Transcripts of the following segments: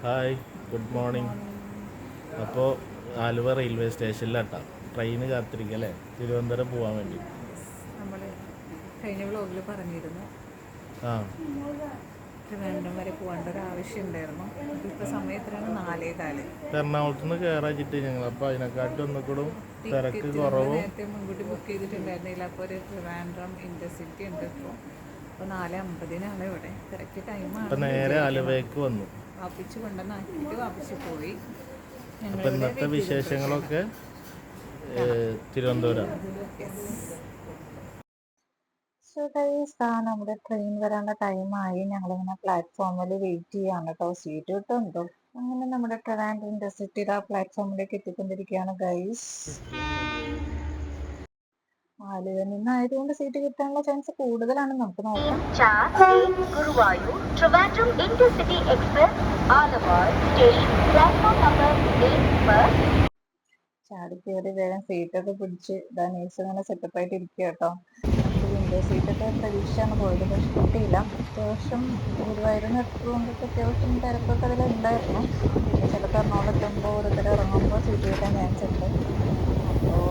Hi, good morning. അപ്പോൾ Aluva railway സ്റ്റേഷനിലാട്ടാ train കാത്തിരിക്കല്ലേ, Thiruvananthapuram പോകാൻ വേണ്ടി. നമ്മൾ കഴിഞ്ഞ വ്ളോഗിൽ പറഞ്ഞിരുന്നു ആ ട്രിവാൻഡ്രം വരെ പോകേണ്ട ഒരു ആവശ്യം ഉണ്ടായിരുന്നു. അപ്പോൾ ഇപ്പോൾ സമയം എത്രയാണ്? 4:15. എറണാകുളത്ത് നിന്ന് കയറാച്ചിട്ട് ഞങ്ങൾ, അപ്പോൾ അതിനെക്കാട്ടും ഒന്നുകൂടും തിരക്ക് ടിക്കറ്റ് നമ്മൾ കുറവും. നേരത്തെ മുൻകൂട്ടി ബുക്ക് ചെയ്തിട്ടുണ്ടായിരുന്നില്ല. അപ്പോൾ ഒരു ട്രിവാൻഡ്രം ഇൻ്റർസിറ്റി ഉണ്ട് അപ്പോൾ 4:50 ഇവിടെ. കറക്റ്റ് ടൈമാണ്. അപ്പം നേരെ ആലുവയ്ക്ക് വന്നു. വാപ്പിച്ച് കൊണ്ടുവന്നാക്കിയിട്ട് വാപ്പിച്ച് പോയി. അപ്പം ഇന്നത്തെ വിശേഷങ്ങളൊക്കെ തിരുവനന്തപുരം. സോ ഗൈസ്, നമ്മുടെ ട്രെയിൻ വരാനുള്ള ടൈമായി. ഞങ്ങളിങ്ങനെ പ്ലാറ്റ്ഫോമിൽ വെയിറ്റ് ചെയ്യാണ് കേട്ടോ. സീറ്റ് കിട്ടുന്നുണ്ടോ? അങ്ങനെ നമ്മുടെ ട്രിവാൻഡ്രം ഇൻ്റർസിറ്റിയുടെ ആ പ്ലാറ്റ്ഫോമിലേക്ക് എത്തിക്കൊണ്ടിരിക്കുകയാണ് ഗൈസ്. ആലുവയിൽ നിന്നായതുകൊണ്ട് സീറ്റ് കിട്ടാനുള്ള ചാൻസ് കൂടുതലാണ്. നമുക്ക് നോക്കാം. Guruvayur Trivandrum intercity express Aluva station platform number 8 पर ചാടി കയറി വേഗം സീറ്റൊക്കെ പിടിച്ച് ഇതാ നേഴ്സ് ഇങ്ങനെ സെറ്റപ്പായിട്ട് ഇരിക്കുക കേട്ടോ. നമുക്ക് വിൻഡോ സീറ്റൊക്കെ പ്രതീക്ഷയാണ് പോയത്, പക്ഷെ കിട്ടിയില്ല. അത്യാവശ്യം ഗുരുവായൂരിന് എത്തുകൊണ്ടൊക്കെ അത്യാവശ്യം തിരക്കൊക്കെ അതിലുണ്ടായിരുന്നു. പിന്നെ ചിലപ്പോൾ എറണാകുളത്തെത്തുമ്പോൾ ഓരോരുത്തർ ഇറങ്ങുമ്പോൾ സീറ്റ് കിട്ടാൻ ചാൻസ് ഉണ്ട്. അപ്പോൾ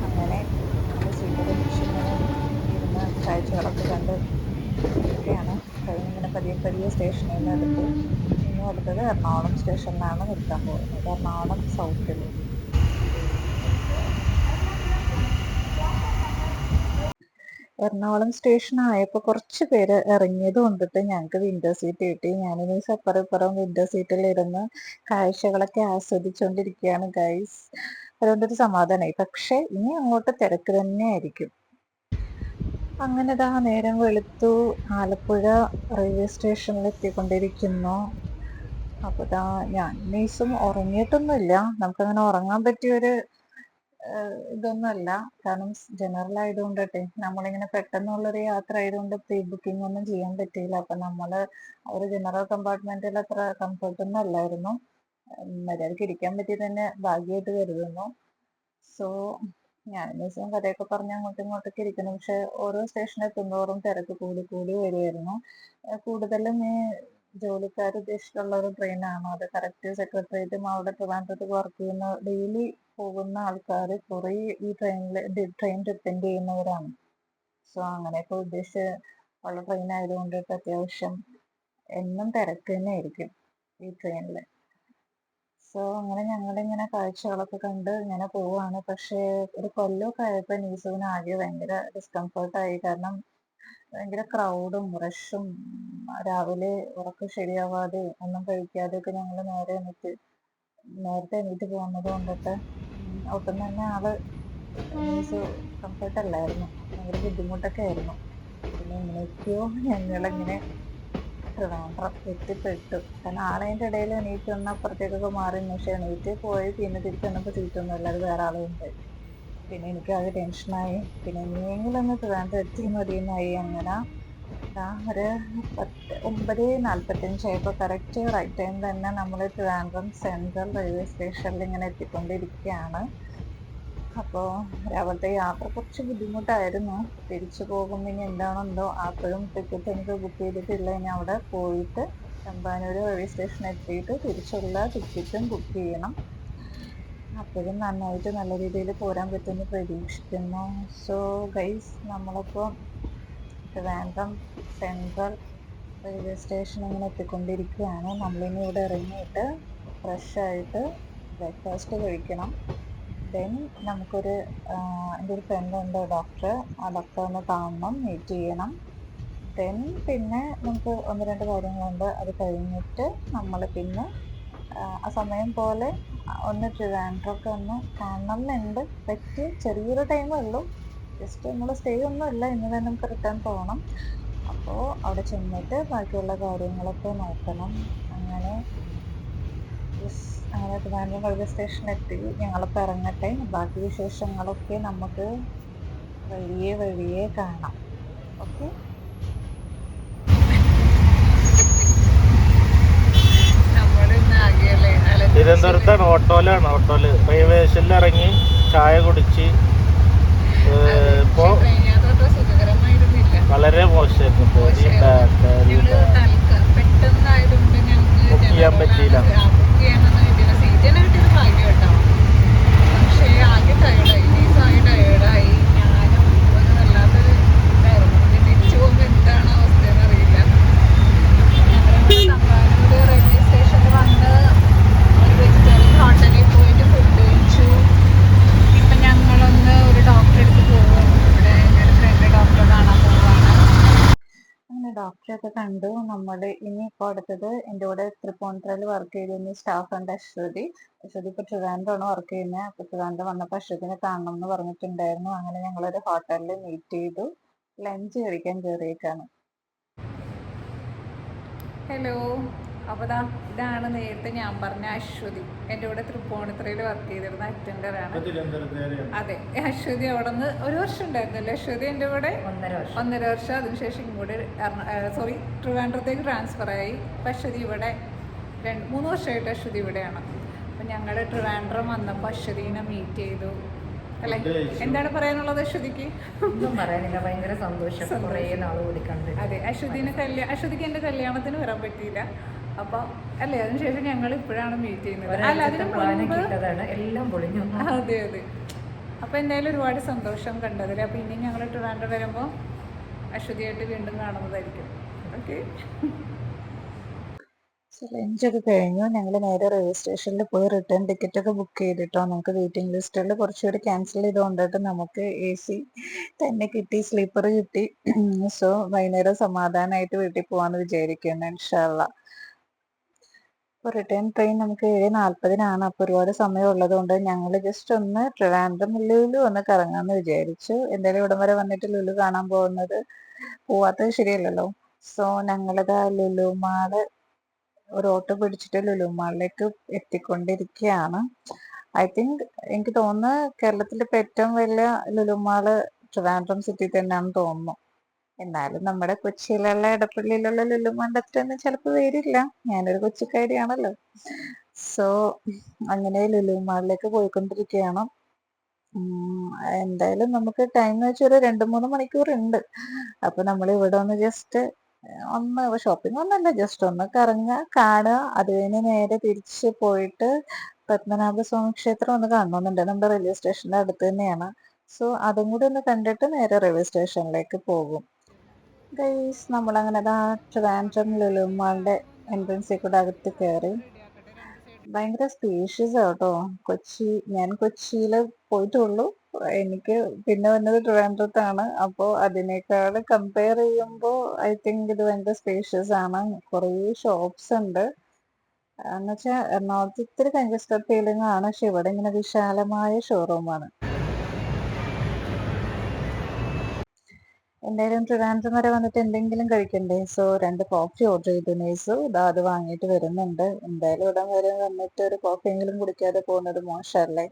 അങ്ങനെ നമ്മൾ സീറ്റൊക്കെ പിടിച്ചിങ്ങനെ ഇരുന്ന് കാഴ്ചകളൊക്കെ കണ്ട് ഒക്കെയാണ്. ട്രെയിൻ ഇങ്ങനെ പതിയെ പതിയെ സ്റ്റേഷനിൽ നിന്ന് എടുത്ത് ഇനി അടുത്തത് എറണാകുളം സ്റ്റേഷനിലാണ് നിർത്താൻ പോകുന്നത്. എറണാകുളം സൗത്തിൽ. എറണാകുളം സ്റ്റേഷൻ ആയപ്പോൾ കുറച്ച് പേര് ഇറങ്ങിയത് കൊണ്ടിട്ട് ഞങ്ങൾക്ക് വിൻഡോ സീറ്റ് കിട്ടി. ഞാനിനി അപ്പുറം വിൻഡോ സീറ്റിൽ ഇരുന്ന് കാഴ്ചകളൊക്കെ ആസ്വദിച്ചുകൊണ്ടിരിക്കുകയാണ് ഗൈസ്. അതുകൊണ്ടൊരു സമാധാനമായി. പക്ഷെ ഇനി അങ്ങോട്ട് തിരക്ക് തന്നെ ആയിരിക്കും. അങ്ങനെ ദാ നേരം വെളുത്തു. ആലപ്പുഴ റെയിൽവേ സ്റ്റേഷനിൽ എത്തിക്കൊണ്ടിരിക്കുന്നു. അപ്പോൾ ദാ ഞാൻ നേഴ്സും ഉറങ്ങിയിട്ടൊന്നുമില്ല. നമുക്കങ്ങനെ ഉറങ്ങാൻ പറ്റിയൊരു ഇതൊന്നുമല്ല. കാരണം ജനറൽ ആയതുകൊണ്ടട്ടെ, നമ്മളിങ്ങനെ പെട്ടെന്നുള്ളൊരു യാത്ര ആയതുകൊണ്ട് പ്രീ ബുക്കിംഗ് ഒന്നും ചെയ്യാൻ പറ്റിയില്ല. അപ്പം നമ്മൾ ഒരു ജനറൽ കമ്പാർട്ട്മെന്റിൽ അത്ര കംഫർട്ടൊന്നും അല്ലായിരുന്നു. മര്യാദയ്ക്ക് ഇരിക്കാൻ പറ്റിയത് തന്നെ ഭാഗ്യമായിട്ട് കരുതുന്നു. സോ ഞാൻ ദിവസവും കഥയൊക്കെ പറഞ്ഞ് അങ്ങോട്ടും ഇങ്ങോട്ടൊക്കെ ഇരിക്കുന്നു. പക്ഷെ ഓരോ സ്റ്റേഷനിൽ എത്തുന്നതോറും തിരക്ക് കൂടി കൂടി വരുമായിരുന്നു. കൂടുതലും ഈ ജോലിക്കാർ ഉദ്ദേശിച്ചുള്ള ഒരു ട്രെയിനാണ് അത്. കറക്റ്റ് സെക്രട്ടേറിയറ്റും അവിടെ ട്രിവാൻഡ്രത്ത് വർക്ക് ചെയ്യുന്ന ഡെയിലി പോകുന്ന ആൾക്കാർ കുറേ ഈ ട്രെയിൻ ഡിപ്പെൻഡ് ചെയ്യുന്നവരാണ്. സോ അങ്ങനെയൊക്കെ ഉദ്ദേശിച്ച് ഉള്ള ട്രെയിൻ ആയതുകൊണ്ടിട്ട് അത്യാവശ്യം എന്നും തിരക്ക് തന്നെ ആയിരിക്കും ഈ ട്രെയിനിൽ. സോ അങ്ങനെ ഞങ്ങളിങ്ങനെ കാഴ്ചകളൊക്കെ കണ്ട് ഇങ്ങനെ പോവാണ്. പക്ഷേ ഒരു കൊല്ലമൊക്കെ ആയപ്പോൾ നീസുവിന് ആകെ ഭയങ്കര ഡിസ്കംഫേർട്ടായി. കാരണം ഭയങ്കര ക്രൗഡും റഷും, രാവിലെ ഉറക്കം ശരിയാവാതെ ഒന്നും കഴിക്കാതെയൊക്കെ ഞങ്ങൾ നേരത്തെ എണീറ്റ് പോകുന്നത് കൊണ്ടിട്ട് ഒട്ടും തന്നെ മീൻസ് കംഫർട്ടല്ലായിരുന്നു. ഭയങ്കര ബുദ്ധിമുട്ടൊക്കെ ആയിരുന്നു. പിന്നെ എങ്ങനെയൊക്കെയോ ഞങ്ങളിങ്ങനെ ട്രിവാൻഡ്രം എത്തിപ്പെട്ടു. കാരണം ആളതിൻ്റെ ഇടയിൽ എണീറ്റ് വന്ന് അപ്പുറത്തേക്കൊക്കെ മാറി. പക്ഷേ എണീറ്റ് പോയി പിന്നെ തിരിച്ചു വന്നപ്പോൾ സീറ്റൊന്നും ഇല്ല, അത് വേറെ ആളുണ്ട്. പിന്നെ എനിക്കാകെ ടെൻഷനായി. പിന്നെ എങ്ങനെയെങ്കിലും ഒന്ന് ട്രിവാൻഡ്രം എത്തി മതിയെന്നായി. അങ്ങനെ ഒരു 9:45 ആയപ്പോൾ കറക്റ്റ് റൈറ്റ് ടൈം തന്നെ നമ്മൾ ട്രിവാൻഡ്രം സെൻട്രൽ റെയിൽവേ സ്റ്റേഷനിൽ ഇങ്ങനെ എത്തിക്കൊണ്ടിരിക്കുകയാണ്. അപ്പോൾ രാവിലത്തെ യാത്ര കുറച്ച് ബുദ്ധിമുട്ടായിരുന്നു. തിരിച്ചു പോകുമ്പോൾ ഇനി എന്താണെന്തോ. അപ്പോഴും ടിക്കറ്റ് എനിക്ക് ബുക്ക് ചെയ്തിട്ടില്ല. ഇനി അവിടെ പോയിട്ട് തമ്പാനൂർ റെയിൽവേ സ്റ്റേഷനിൽ എത്തിയിട്ട് തിരിച്ചുള്ള ടിക്കറ്റും ബുക്ക് ചെയ്യണം. അപ്പോഴും നന്നായിട്ട് നല്ല രീതിയിൽ പോരാൻ പറ്റുമെന്ന് പ്രതീക്ഷിക്കുന്നു. സോ ഗൈസ്, നമ്മളിപ്പോൾ ട്രിവാൻഡ്രം സെൻട്രൽ റെയിൽവേ സ്റ്റേഷൻ ഇങ്ങനെ എത്തിക്കൊണ്ടിരിക്കുകയാണ്. നമ്മളിനി ഇവിടെ ഇറങ്ങിയിട്ട് ഫ്രഷായിട്ട് ബ്രേക്ക്ഫാസ്റ്റ് കഴിക്കണം. ദെൻ നമുക്കൊരു എൻ്റെ ഒരു ഫ്രണ്ടുണ്ട് ഡോക്ടർ, ആ ഡോക്ടറിനെ കാണണം, മീറ്റ് ചെയ്യണം. ദെൻ പിന്നെ നമുക്ക് 1-2 കാര്യങ്ങളുണ്ട്. അത് കഴിഞ്ഞിട്ട് നമ്മൾ പിന്നെ ആ സമയം പോലെ ഒന്ന് ട്രിവാൻഡ്രമൊക്കെ ഒന്ന് കാണണം എന്നുണ്ട്. പറ്റി ചെറിയൊരു ടൈമേ ഉള്ളൂ. ജസ്റ്റ് നമ്മൾ സ്റ്റേ ഒന്നുമില്ല, ഇന്ന് തന്നെ നമുക്ക് റിട്ടേൺ പോകണം. അപ്പോൾ അവിടെ ചെന്നിട്ട് ബാക്കിയുള്ള കാര്യങ്ങളൊക്കെ നോക്കണം. അങ്ങനെ ട്രിവാൻഡ്രം റെയിൽവേ സ്റ്റേഷനിലെത്തി. ഞങ്ങളിപ്പോൾ ഇറങ്ങട്ടെ. ബാക്കി വിശേഷങ്ങളൊക്കെ നമുക്ക് വഴിയേ കാണാം. ഓക്കെ. തിരുവനന്തപുരത്താണ്, ഓട്ടോയിലാണ്. റെയിൽവേ സ്റ്റേഷനിൽ ഇറങ്ങി ചായ കുടിച്ച് ഇപ്പോൾ വളരെ മോശമായിരുന്നു. പെട്ടെന്നായതുകൊണ്ട് ഞങ്ങൾക്ക് ചെയ്യാൻ പറ്റിയില്ല. ബുക്ക് ചെയ്യാനൊന്നും കിട്ടിയില്ല. സീറ്റ് തന്നെ കിട്ടിയത് ഭാഗ്യം കേട്ടോ. പക്ഷേ ആകെ ടയേർഡായി, ആകെ ടയേർഡായി. ഞാനും ഒരു വല്ലാത്തൊരു ഇതായിരുന്നു. തിരിച്ചു പോകുമ്പോൾ എന്താണ് അവസ്ഥയെന്ന് അറിയില്ല. ഞങ്ങളിവിടെ തമ്പാനൂർ റെയിൽവേ സ്റ്റേഷനിൽ വന്ന് ഒരു വെജിറ്റേറിയൻ ഹോട്ടലിൽ പോയിട്ട് ഫുഡ് കഴിച്ചു. ഇപ്പം ഞങ്ങളൊന്ന് ഒരു ഡോക്ടറെ അടുത്ത് പോകും. ഇവിടെ എൻ്റെ ഒരു ഫ്രണ്ട് ഡോക്ടറെ കാണാൻ പോവുകയാണ്. അങ്ങനെ ഡോക്ടറെയൊക്കെ കണ്ടു. നമ്മൾ ഇനി ഇപ്പോൾ അടുത്തത് എൻ്റെ കൂടെ തൃപ്പൂണിത്തുറയിൽ വർക്ക് ചെയ്തിരുന്ന സ്റ്റാഫുണ്ട് അശ്വതി. ഇപ്പോൾ ട്രിവാൻഡ്രമാണ് വർക്ക് ചെയ്യുന്നത്. അപ്പോൾ ട്രിവാൻഡ്രം വന്നപ്പോൾ അശ്വതിനെ കാണണം എന്ന് പറഞ്ഞിട്ടുണ്ടായിരുന്നു. അങ്ങനെ ഞങ്ങളൊരു ഹോട്ടലിൽ മീറ്റ് ചെയ്തു. ലഞ്ച് കഴിക്കാൻ കയറിയേക്കാണ്. ഹലോ, അപ്പോൾ ഇതാണ് നേരത്തെ ഞാൻ പറഞ്ഞ അശ്വതി. എൻ്റെ കൂടെ തൃപ്പൂണിത്തുറയിൽ വർക്ക് ചെയ്തിരുന്ന അറ്റൻഡറാണ്. അതെ, അശ്വതി അവിടെ നിന്ന് 1 വർഷം ഉണ്ടായിരുന്നല്ലേ അശ്വതി എൻ്റെ കൂടെ? 1.5 വർഷം. അതിനുശേഷം ഇങ്ങോട്ട് ട്രിവാൻഡ്രത്തേക്ക് ട്രാൻസ്ഫർ ആയി. അപ്പം അശ്വതി ഇവിടെ 2-3 വർഷമായിട്ട് അശ്വതി ഇവിടെയാണ്. അപ്പം ഞങ്ങൾ ട്രിവാൻഡ്രം വന്നപ്പോൾ അശ്വതിനെ മീറ്റ് ചെയ്തു. അല്ലേ, എന്താണ് പറയാനുള്ളത് അശ്വതിക്ക്? ഒന്നും പറയാനില്ല, ഭയങ്കര സന്തോഷം. കുറേ നാൾ കൂടി കണ്ടു. അതെ, അശ്വതിക്ക് എൻ്റെ കല്യാണത്തിന് വരാൻ പറ്റിയില്ല. അപ്പോൾ അല്ലേ, അതിനുശേഷം ഞങ്ങൾ ഇപ്പോഴാണ് മീറ്റ് ചെയ്യുന്നത്. അല്ല, അതിന് മുൻപ് എല്ലാം പൊളിഞ്ഞു. അതെ അതെ. അപ്പോൾ എന്തായാലും ഒരുപാട് സന്തോഷം കണ്ടതിൽ. അപ്പോൾ ഇനി ഞങ്ങൾ ട്രിവാൻഡ്രം വരുമ്പോൾ അശ്വതിയായിട്ട് വീണ്ടും കാണുന്നതായിരിക്കും. ഓക്കെ. ലഞ്ചൊക്കെ കഴിഞ്ഞു. ഞങ്ങൾ നേരെ റെയിൽവേ സ്റ്റേഷനിൽ പോയി റിട്ടേൺ ടിക്കറ്റ് ഒക്കെ ബുക്ക് ചെയ്തിട്ടോ. നമുക്ക് വെയിറ്റിംഗ് ലിസ്റ്റുകളിൽ കുറച്ചുകൂടി ക്യാൻസൽ ചെയ്തുകൊണ്ടിട്ട് നമുക്ക് AC തന്നെ കിട്ടി, സ്ലീപ്പർ കിട്ടി. സോ വൈകുന്നേരം സമാധാനമായിട്ട് വീട്ടിൽ പോകാമെന്ന് വിചാരിക്കുന്നു ഇൻഷാ അള്ളാ. അപ്പോൾ റിട്ടേൺ ട്രെയിൻ നമുക്ക് 7:40-നാണ്. അപ്പോൾ ഒരുപാട് സമയം ഉള്ളതുകൊണ്ട് ഞങ്ങൾ ജസ്റ്റ് ഒന്ന് ട്രിവാൻഡ്രം ലുലു ഒന്ന് കറങ്ങാമെന്ന് വിചാരിച്ചു. എന്തായാലും ഇവിടം വരെ വന്നിട്ട് ലുലു കാണാൻ പോവാത്തത് ശരിയല്ലല്ലോ. സോ ഞങ്ങളിത് ലുലു മാള് ഒരു ഓട്ടോ പിടിച്ചിട്ട് ലുലു മാളിലേക്ക് എത്തിക്കൊണ്ടിരിക്കുകയാണ്. ഐ തിങ്ക് എനിക്ക് തോന്നുന്നു കേരളത്തിലെ ഇപ്പം ഏറ്റവും വലിയ ലുലു മാള് ട്രിവാൻഡ്രം സിറ്റി തന്നെയാണെന്ന് തോന്നുന്നു. എന്നാലും നമ്മുടെ കൊച്ചിയിലുള്ള എടപ്പള്ളിയിലുള്ള ലുലു മാളിൻ്റെ അത്രയൊന്നും ചിലപ്പോൾ വരില്ല. ഞാനൊരു കൊച്ചിക്കാരിയാണല്ലോ. സോ അങ്ങനെ ലുലു മാളിലേക്ക് പോയിക്കൊണ്ടിരിക്കുകയാണ്. എന്തായാലും നമുക്ക് ടൈം വെച്ച് ഒരു 2-3 മണിക്കൂർ ഉണ്ട്. അപ്പോൾ നമ്മൾ ഇവിടെ ഒന്ന് ജസ്റ്റ് ഷോപ്പിംഗ് ഒന്നല്ല, ജസ്റ്റ് ഒന്ന് കാണുക. അത് കഴിഞ്ഞ് നേരെ തിരിച്ച് പോയിട്ട് പത്മനാഭസ്വാമി ക്ഷേത്രം ഒന്ന് കാണണമെന്നുണ്ട്. നമ്മുടെ റെയിൽവേ സ്റ്റേഷൻ്റെ അടുത്ത് തന്നെയാണ്. സോ അതും കൂടി ഒന്ന് കണ്ടിട്ട് നേരെ റെയിൽവേ സ്റ്റേഷനിലേക്ക് പോകും. ഗൈസ്, നമ്മളങ്ങനെ ട്രിവാൻഡ്രം ലുലു മാളിൻ്റെ എൻട്രൻസിൽ കൂടെ അകത്ത് കയറി. ഭയങ്കര സ്പേഷ്യസ് ആട്ടോ ഞാൻ കൊച്ചിയിൽ പോയിട്ടുള്ളൂ. എനിക്ക് പിന്നെ വന്നത് ട്രിവാൻഡ്രത്താണ്. അപ്പോൾ അതിനേക്കാൾ കമ്പയർ ചെയ്യുമ്പോൾ ഐ തിങ്ക് ഇത് ഭയങ്കര സ്പേഷ്യസ് ആണ്. കുറേ ഷോപ്സ് ഉണ്ട്. എന്നുവെച്ചാൽ എറണാകുളത്ത് ഇത്തിരി കൺജസ്റ്റഡ് ഫീലിംഗ് ആണ്, പക്ഷെ ഇവിടെ ഇങ്ങനെ വിശാലമായ ഷോറൂമാണ്. എന്തായാലും ട്രിവാൻഡ്രം വരെ വന്നിട്ട് എന്തെങ്കിലും കഴിക്കണ്ടേ. സോ 2 കോഫി ഓർഡർ ചെയ്തു നേഴ്സ്. അത് വാങ്ങിയിട്ട് വരുന്നുണ്ട്. എന്തായാലും ഇവിടെ വരെ വന്നിട്ട് ഒരു കോഫിയെങ്കിലും കുടിക്കാതെ പോകുന്നത് മോശമല്ലേ.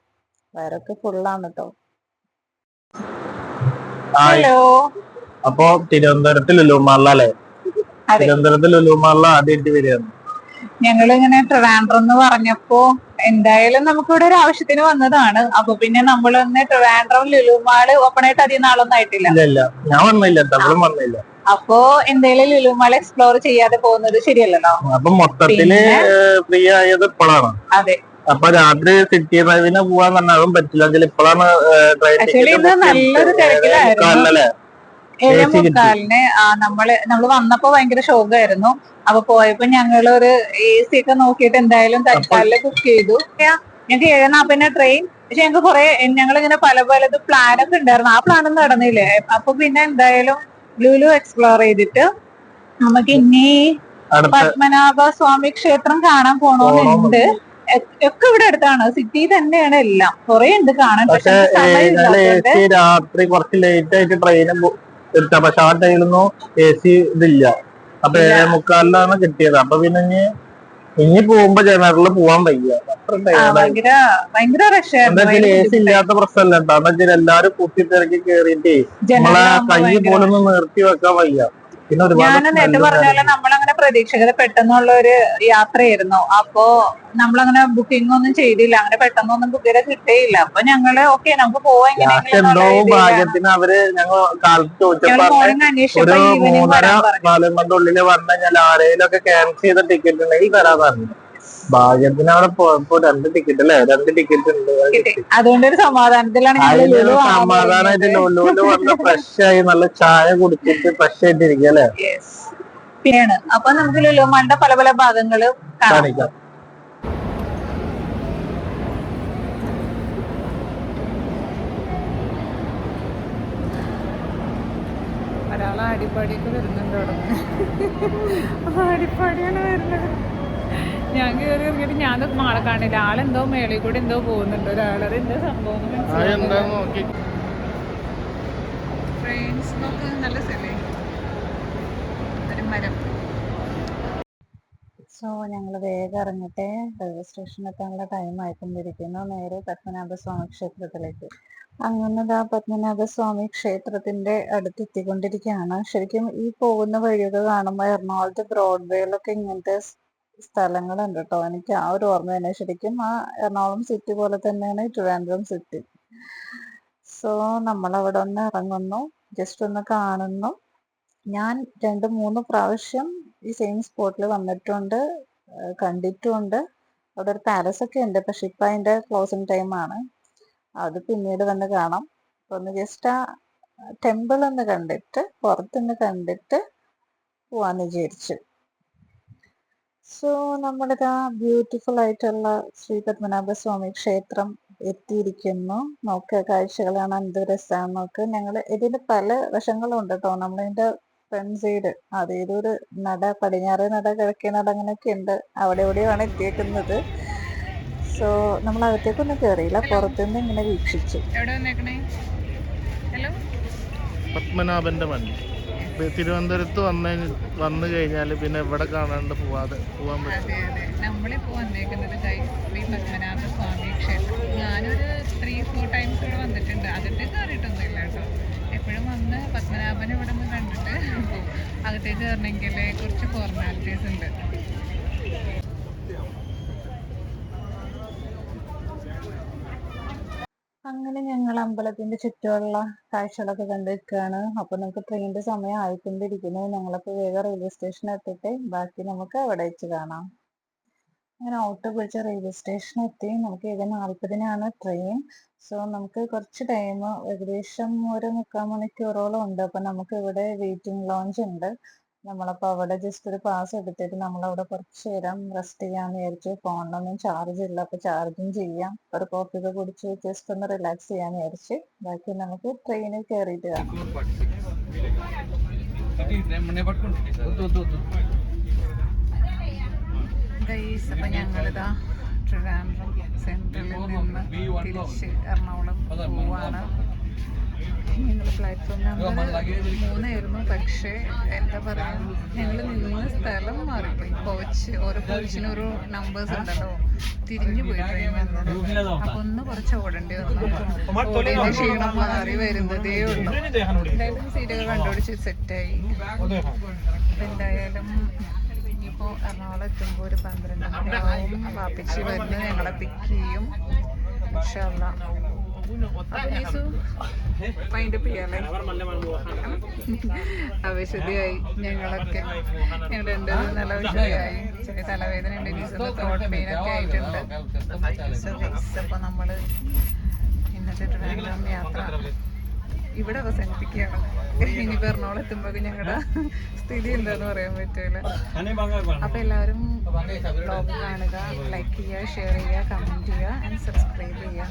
വയറൊക്കെ ഫുള്ളാണ് കേട്ടോ. ഹലോ. അപ്പൊ തിരുവനന്തപുരത്ത് ലുലു മാളിലല്ലേ? തിരുവനന്തപുരത്ത് ലുലു മാളിൽ ആദ്യമായിട്ട് വരികയാണ്. ഞങ്ങളിങ്ങനെ ട്രിവാൻഡ്രം എന്ന് പറഞ്ഞപ്പോ എന്തായാലും നമുക്കിവിടെ ഒരു ആവശ്യത്തിന് വന്നതാണ്. അപ്പൊ പിന്നെ നമ്മളൊന്ന് ട്രിവാൻഡ്രം ലുലു മാള് ഓപ്പൺ ആയിട്ട് അധികം നാളൊന്നും ആയിട്ടില്ല. ഞാൻ വന്നില്ല. അപ്പൊ എന്തായാലും ലുലു മാൾ എക്സ്പ്ലോർ ചെയ്യാതെ പോകുന്നത് ശരിയല്ലല്ലോ. അപ്പൊ മൊത്തത്തില് ഫ്രീ ആയത് ഇപ്പോഴാണ്. അതെ. അപ്പൊ രാത്രി സിറ്റി ഡ്രൈവിന് പോവാൻ പറഞ്ഞാലും പറ്റില്ല. ഇപ്പോഴാണ് നല്ലൊരു തിരക്കിലായിരുന്നു. 7:45 നമ്മള് വന്നപ്പോ ഭയങ്കര ഷോക്കായിരുന്നു. അപ്പൊ പോയപ്പോ ഞങ്ങളൊരു AC ഒക്കെ നോക്കിയിട്ട് എന്തായാലും തൽക്കാലം ബുക്ക് ചെയ്തു. ഞങ്ങൾക്ക് 7:40 ട്രെയിൻ. പക്ഷെ ഞങ്ങൾക്ക് ഞങ്ങളിങ്ങനെ പലത് പ്ലാനൊക്കെ ഉണ്ടായിരുന്നു. ആ പ്ലാനൊന്നും നടന്നില്ലേ. അപ്പൊ പിന്നെ എന്തായാലും ലുലു എക്സ്പ്ലോർ ചെയ്തിട്ട് നമുക്ക് ഇനി പത്മനാഭസ്വാമി ക്ഷേത്രം കാണാൻ പോണോന്നുണ്ട്. ഒക്കെ ഇവിടെ അടുത്താണ്, സിറ്റി തന്നെയാണ് എല്ലാം. കുറെ ഉണ്ട് കാണാൻ. പക്ഷെ രാത്രി കുറച്ച് ലേറ്റ് ആയിട്ട് ട്രെയിനും എടുത്ത. പക്ഷെ ആ ടൈമിലൊന്നും AC ഇതില്ല. അപ്പൊ 7:45 കിട്ടിയത്. അപ്പൊ പിന്നെ ഇനി പോകുമ്പോ ജനറലിൽ പോവാൻ വയ്യ. ഭയങ്കര AC ഇല്ലാത്ത പ്രശ്നമല്ല കേട്ടോ. എന്താ വെച്ചാൽ എല്ലാരും കുത്തി തിരക്കി കേറിയിട്ട് നമ്മളെ കൈ പോലൊന്നും നിർത്തി വെക്കാൻ വയ്യ. പിന്നെ ഒരുപാട് ഞാൻ നേരത്തെ പറഞ്ഞ പോലെ നമ്മളങ്ങനെ പ്രതീക്ഷിക്കാതെ പെട്ടെന്നുള്ള ഒരു യാത്രയായിരുന്നു. അപ്പോ നമ്മളങ്ങനെ ബുക്കിംഗ് ഒന്നും ചെയ്തില്ല, അങ്ങനെ പെട്ടെന്നൊന്നും ബുക്ക് ചെയ്ത് കിട്ടേയില്ല. അപ്പൊ ഞങ്ങള് ഓക്കെ നമുക്ക് പോവാം ലാസ്റ്റ് എന്തോ ഭാഗ്യത്തിന് അവര് ഞങ്ങൾ കാലത്ത് ചോദിച്ചപ്പോ മോർണിംഗ് അന്വേഷിച്ചപ്പോ ഒരു ഈവനിങ് 3:30 വരാൻ പറഞ്ഞു. 4 മണിന്റെ ഉള്ളില് വന്നു കഴിഞ്ഞാൽ ആരെങ്കിലും ഒക്കെ ക്യാൻസൽ ചെയ്ത ടിക്കറ്റ് ഉണ്ടെങ്കിൽ തരാൻ പറഞ്ഞു. ഭാഗ്യത്തിന് അവിടെ പോയപ്പോ 2 ടിക്കറ്റ് അല്ലേ, 2 ടിക്കറ്റ് ഉണ്ട്. അതുകൊണ്ടൊരു സമാധാനത്തിലാണ് ഞങ്ങൾ അതിന് സമാധാനമായിട്ട് ലുലുവില് വന്ന് ഫ്രഷ് ആയി നല്ല ചായ കുടിച്ചിട്ട് ഫ്രഷ് ആയിട്ട് ഇരിക്കുക അല്ലേ. പിന്നെയാണ് അപ്പൊ നമുക്ക് ലുലുമാളുടെ പല പല ഭാഗങ്ങളും കാണിക്കാം. ഒരാളെ അടിപ്പാടിയൊക്കെ വരുന്നുണ്ട് അവിടെ നിന്ന്. അടിപ്പാടിയാണ് വരുന്നത്. ഞാൻ കയറി ഇറങ്ങിയിട്ട് ഞാൻ മാളെ കാണില്ല. ആളെന്തോ മേളിൽ കൂടി എന്തോ പോകുന്നുണ്ട്. ഒരാളത് എന്താ സംഭവം ഫ്രണ്ട്സ് നോക്ക്, നല്ല സ്ഥലേ, ഒരു മരം. സോ ഞങ്ങൾ വേഗം ഇറങ്ങിട്ടെ, റെയിൽവേ സ്റ്റേഷനിലെത്താനുള്ള ടൈം ആയിക്കൊണ്ടിരിക്കുന്നു. നേരെ പത്മനാഭസ്വാമി ക്ഷേത്രത്തിലേക്ക്. അങ്ങനെ പത്മനാഭസ്വാമി ക്ഷേത്രത്തിന്റെ അടുത്തെത്തിക്കൊണ്ടിരിക്കുകയാണ്. ശരിക്കും ഈ പോകുന്ന വഴിയൊക്കെ കാണുമ്പോൾ എറണാകുളത്ത് ബ്രോഡ്വേയിലൊക്കെ ഇങ്ങനത്തെ സ്ഥലങ്ങളുണ്ട് കേട്ടോ. എനിക്ക് ആ ഒരു ഓർമ്മ തന്നെ. ശരിക്കും ആ എറണാകുളം സിറ്റി പോലെ തന്നെയാണ് ട്രിവാൻഡ്രം സിറ്റി. സോ നമ്മളവിടെ ഒന്ന് ഇറങ്ങുന്നു, ജസ്റ്റ് ഒന്ന് കാണുന്നു. ഞാൻ 2-3 പ്രാവശ്യം ഈ സെയിം സ്പോട്ടിൽ വന്നിട്ടുണ്ട്, കണ്ടിട്ടുമുണ്ട്. അവിടെ ഒരു പാലസ് ഒക്കെ ഉണ്ട്, പക്ഷെ ഇപ്പം അതിൻ്റെ ക്ലോസിങ് ടൈമാണ്. അത് പിന്നീട് വന്ന് കാണാം. ഒന്ന് ജസ്റ്റ് ആ ടെമ്പിൾ ഒന്ന് കണ്ടിട്ട് പുറത്തുനിന്ന് കണ്ടിട്ട് പോവാന്ന് വിചാരിച്ചു. സോ നമ്മളിതാ ബ്യൂട്ടിഫുൾ ആയിട്ടുള്ള ശ്രീ പത്മനാഭസ്വാമി ക്ഷേത്രം എത്തിയിരിക്കുന്നു. നോക്കുക, കാഴ്ചകൾ കാണാൻ എന്ത് രസമാണ് നോക്ക്. ഞങ്ങൾ ഇതിന് പല വശങ്ങളും ഉണ്ട് കേട്ടോ. നമ്മളതിൻ്റെ ഫ്രണ്ട് സൈഡ് അതേതൊരു നട, പടിഞ്ഞാറ് നട, കിഴക്കേ നട, അങ്ങനെയൊക്കെ ഉണ്ട്. അവിടെ എവിടെയാണ് എത്തിയേക്കുന്നത്. സോ നമ്മൾ അകത്തേക്കൊന്നും കയറിയില്ല, പുറത്തുനിന്ന് ഇങ്ങനെ വീക്ഷിച്ചു. പത്മനാഭന്റെ മണ്ണി തിരുവനന്തപുരത്ത് വന്നു കഴിഞ്ഞാൽ പിന്നെ ഇവിടെ കാണാണ്ട് പോവാൻ പറ്റും. നമ്മളിപ്പോ വന്നേക്കുന്നത് ശ്രീ പത്മനാഭ സ്വാമി ക്ഷേത്രം. ഞാനൊരു 3-4 ടൈംസ് ഇവിടെ വന്നിട്ടുണ്ട്. അകത്തേക്ക് കയറിയിട്ടൊന്നുമില്ല കേട്ടോ. എപ്പോഴും വന്ന് പത്മനാഭനെ ഇവിടെ നിന്ന് കണ്ടിട്ട് അകത്തേക്ക് കയറണമെങ്കിൽ കുറച്ച് ഫോർമാലിറ്റീസ് ഉണ്ട്. അങ്ങനെ ഞങ്ങൾ അമ്പലത്തിന്റെ ചുറ്റുമുള്ള കാഴ്ചകളൊക്കെ കണ്ടിരിക്കുകയാണ്. അപ്പൊ നമുക്ക് ട്രെയിനിന്റെ സമയം ആയിക്കൊണ്ടിരിക്കുന്നു. ഞങ്ങളപ്പോ വേഗം റെയിൽവേ സ്റ്റേഷനിൽ എത്തിയിട്ട് ബാക്കി നമുക്ക് അവിടെ വെച്ച് കാണാം. അങ്ങനെ ഓട്ടോ വിളിച്ച റെയിൽവേ സ്റ്റേഷനിൽ എത്തി. നമുക്ക് 7:40-നാണ് ട്രെയിൻ. സോ നമുക്ക് കുറച്ച് ടൈം, ഏകദേശം ഒരു 3/4 മണിക്കൂറോളം ഉണ്ട്. അപ്പൊ നമുക്ക് ഇവിടെ വെയിറ്റിംഗ് ലോഞ്ച് ഉണ്ട്. നമ്മളപ്പോൾ അവിടെ ജസ്റ്റ് ഒരു പാസ് എടുത്തിട്ട് നമ്മളവിടെ കുറച്ച് നേരം റെസ്റ്റ് ചെയ്യാന്ന് വിചാരിച്ചു. ഫോണിലൊന്നും ചാർജ് ഇല്ല, അപ്പൊ ചാർജും ചെയ്യാം. ഒരു കോഫിയൊക്കെ കുടിച്ച് ജസ്റ്റ് ഒന്ന് റിലാക്സ് ചെയ്യാന്ന് വിചാരിച്ച്. ബാക്കി നമുക്ക് ട്രെയിനിൽ കയറിയിട്ട് കാണാം. അപ്പൊ ഞങ്ങളിതാ ട്രിവാൻഡ്രം സെൻട്രലിൽ നിന്ന് തിരിച്ച് എറണാകുളം പോവാണ്. ഞങ്ങൾ പ്ലാറ്റ്ഫോം നമ്പർ 3 ആയിരുന്നു. പക്ഷേ എന്താ പറയുക, ഞങ്ങൾ നിന്ന് സ്ഥലം മാറിപ്പോയി. കോച്ച്, ഓരോ കോച്ചിനും ഓരോ നമ്പേഴ്സ് ഉണ്ടല്ലോ, തിരിഞ്ഞു പോയി ട്രെയിൻ വന്നത്. അപ്പൊ ഒന്ന് കുറച്ച് ഓടേണ്ടി വന്നു. ഓടിയതിന്റെ ക്ഷീണം മാറി വരുന്നതേ ഉള്ളൂ. എന്തായാലും സീറ്റൊക്കെ കണ്ടുപിടിച്ച് സെറ്റായി. എന്തായാലും ഇനിയിപ്പോൾ എറണാകുളം എത്തുമ്പോൾ ഒരു 12 മണിയാവും. വാപ്പിച്ചി വരുന്ന ഞങ്ങളെ പിക്ക് ചെയ്യും. ഇൻഷാ അല്ലാഹ്. അവശതയായി ഞങ്ങളൊക്കെ. ഞങ്ങൾ രണ്ടുപേരും നല്ല അവശതയായി. ചെറിയ തലവേദന ഉണ്ട്, നീസൊന്ന് ത്രോട്ട് പെയിൻ ഒക്കെ ആയിട്ടുണ്ട്. അപ്പൊ നമ്മള് ഇന്നത്തെ ട്രിവാൻഡ്രം യാത്ര ഇവിടെ അവസാനിപ്പിക്കുകയാണ്. ഇനിയിപ്പോൾ എറണാകുളം എത്തുമ്പോൾ ഞങ്ങളുടെ സ്ഥിതി എന്താന്ന് പറയാൻ പറ്റില്ല. അപ്പൊ എല്ലാവരും വ്ലോഗ് കാണുക, ലൈക്ക് ചെയ്യുക, ഷെയർ ചെയ്യുക, കമന്റ് ചെയ്യുക ആൻഡ് സബ്സ്ക്രൈബ് ചെയ്യുക.